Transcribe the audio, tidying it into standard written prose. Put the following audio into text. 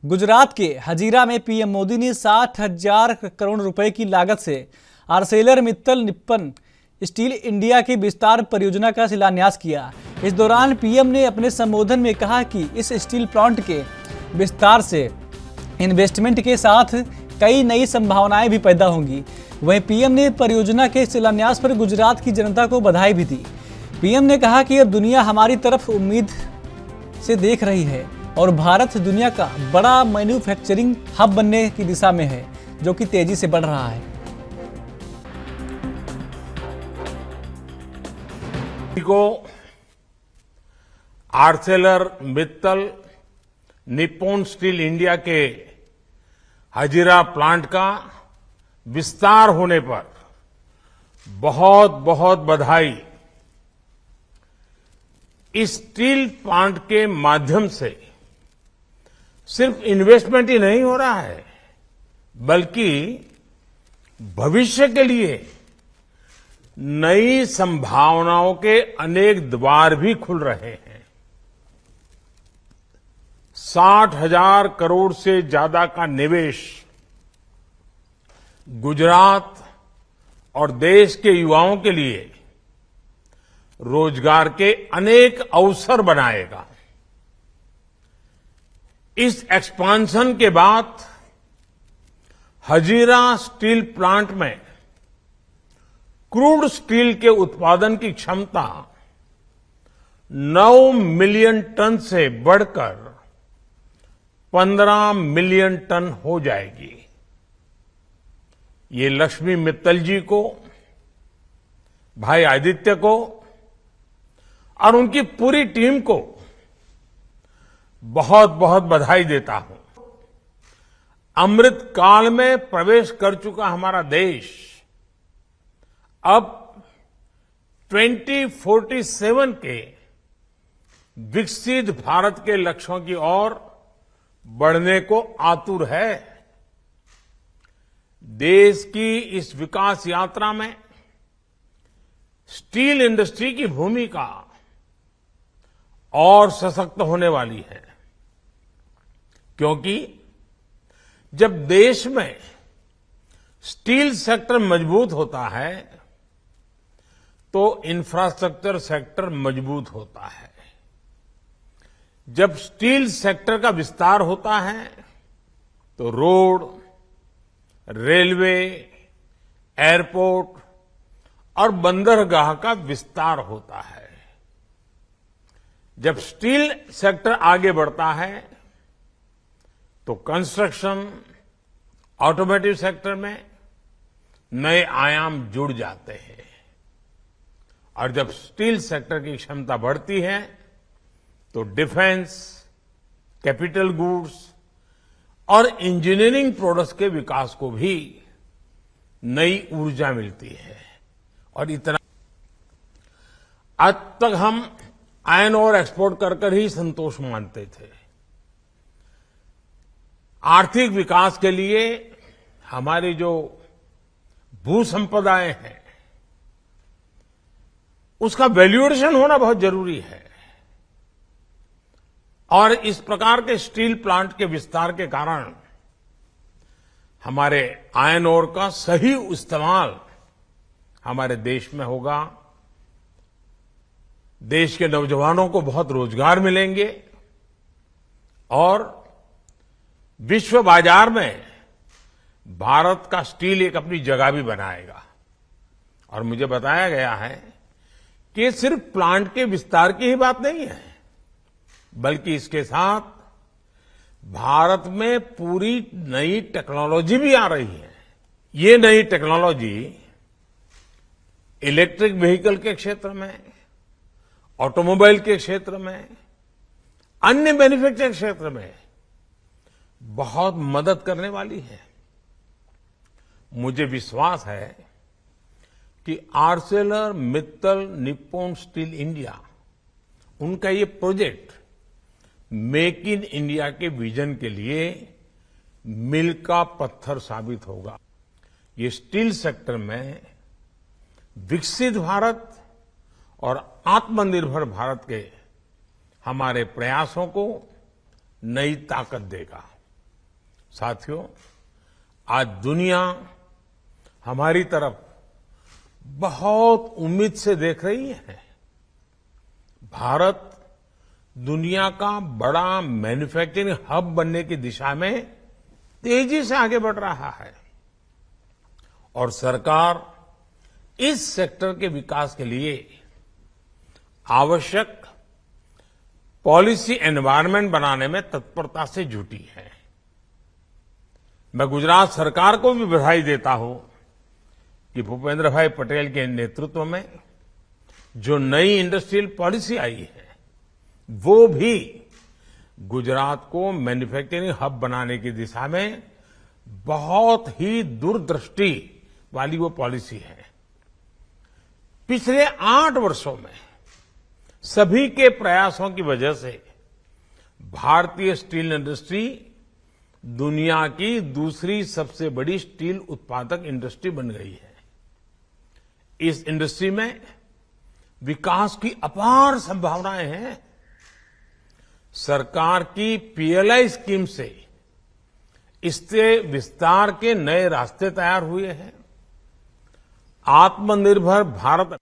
गुजरात के हजीरा में पीएम मोदी ने 60,000 करोड़ रुपए की लागत से Arcelor Mittal Nippon steel India की विस्तार परियोजना का शिलान्यास किया। इस दौरान पीएम ने अपने संबोधन में कहा कि इस स्टील प्लांट के विस्तार से इन्वेस्टमेंट के साथ कई नई संभावनाएं भी पैदा होंगी। वहीं पीएम ने परियोजना के शिलान्यास पर गुजरात की जनता को बधाई भी दी। पीएम ने कहा कि अब दुनिया हमारी तरफ उम्मीद से देख रही है और भारत दुनिया का बड़ा मैन्युफैक्चरिंग हब बनने की दिशा में है, जो कि तेजी से बढ़ रहा है। को Arcelor Mittal Nippon steel India के हजीरा प्लांट का विस्तार होने पर बहुत बहुत बधाई। इस स्टील प्लांट के माध्यम से सिर्फ इन्वेस्टमेंट ही नहीं हो रहा है, बल्कि भविष्य के लिए नई संभावनाओं के अनेक द्वार भी खुल रहे हैं। 60,000 करोड़ से ज्यादा का निवेश गुजरात और देश के युवाओं के लिए रोजगार के अनेक अवसर बनाएगा। इस एक्सपांशन के बाद हजीरा स्टील प्लांट में क्रूड स्टील के उत्पादन की क्षमता 9 मिलियन टन से बढ़कर 15 मिलियन टन हो जाएगी। ये लक्ष्मी मित्तल जी को, भाई आदित्य को और उनकी पूरी टीम को बहुत बहुत बधाई देता हूं। अमृत काल में प्रवेश कर चुका हमारा देश अब 2047 के विकसित भारत के लक्ष्यों की ओर बढ़ने को आतुर है। देश की इस विकास यात्रा में स्टील इंडस्ट्री की भूमिका और सशक्त होने वाली है, क्योंकि जब देश में स्टील सेक्टर मजबूत होता है तो इंफ्रास्ट्रक्चर सेक्टर मजबूत होता है। जब स्टील सेक्टर का विस्तार होता है तो रोड, रेलवे, एयरपोर्ट और बंदरगाह का विस्तार होता है। जब स्टील सेक्टर आगे बढ़ता है तो कंस्ट्रक्शन, ऑटोमोटिव सेक्टर में नए आयाम जुड़ जाते हैं। और जब स्टील सेक्टर की क्षमता बढ़ती है तो डिफेंस, कैपिटल गुड्स और इंजीनियरिंग प्रोडक्ट्स के विकास को भी नई ऊर्जा मिलती है। और इतना आज तक हम आयरन ओर एक्सपोर्ट कर ही संतोष मानते थे। आर्थिक विकास के लिए हमारी जो भू संपदाएं हैं उसका वैल्यूएशन होना बहुत जरूरी है। और इस प्रकार के स्टील प्लांट के विस्तार के कारण हमारे आयरन ओर का सही इस्तेमाल हमारे देश में होगा। देश के नौजवानों को बहुत रोजगार मिलेंगे और विश्व बाजार में भारत का स्टील एक अपनी जगह भी बनाएगा। और मुझे बताया गया है कि ये सिर्फ प्लांट के विस्तार की ही बात नहीं है, बल्कि इसके साथ भारत में पूरी नई टेक्नोलॉजी भी आ रही है। ये नई टेक्नोलॉजी इलेक्ट्रिक व्हीकल के क्षेत्र में, ऑटोमोबाइल के क्षेत्र में, अन्य मैन्युफैक्चरिंग क्षेत्र में बहुत मदद करने वाली है। मुझे विश्वास है कि Arcelor Mittal Nippon steel India, उनका ये प्रोजेक्ट मेक इन इंडिया के विजन के लिए मील का पत्थर साबित होगा। ये स्टील सेक्टर में विकसित भारत और आत्मनिर्भर भारत के हमारे प्रयासों को नई ताकत देगा। साथियों, आज दुनिया हमारी तरफ बहुत उम्मीद से देख रही है। भारत दुनिया का बड़ा मैन्युफैक्चरिंग हब बनने की दिशा में तेजी से आगे बढ़ रहा है और सरकार इस सेक्टर के विकास के लिए आवश्यक पॉलिसी एनवायरनमेंट बनाने में तत्परता से जुटी है। मैं गुजरात सरकार को भी बधाई देता हूं कि भूपेंद्र भाई पटेल के नेतृत्व में जो नई इंडस्ट्रियल पॉलिसी आई है वो भी गुजरात को मैन्युफैक्चरिंग हब बनाने की दिशा में बहुत ही दूरदृष्टि वाली वो पॉलिसी है। पिछले 8 वर्षों में सभी के प्रयासों की वजह से भारतीय स्टील इंडस्ट्री दुनिया की दूसरी सबसे बड़ी स्टील उत्पादक इंडस्ट्री बन गई है। इस इंडस्ट्री में विकास की अपार संभावनाएं हैं। सरकार की पीएलआई स्कीम से इससे विस्तार के नए रास्ते तैयार हुए हैं। आत्मनिर्भर भारत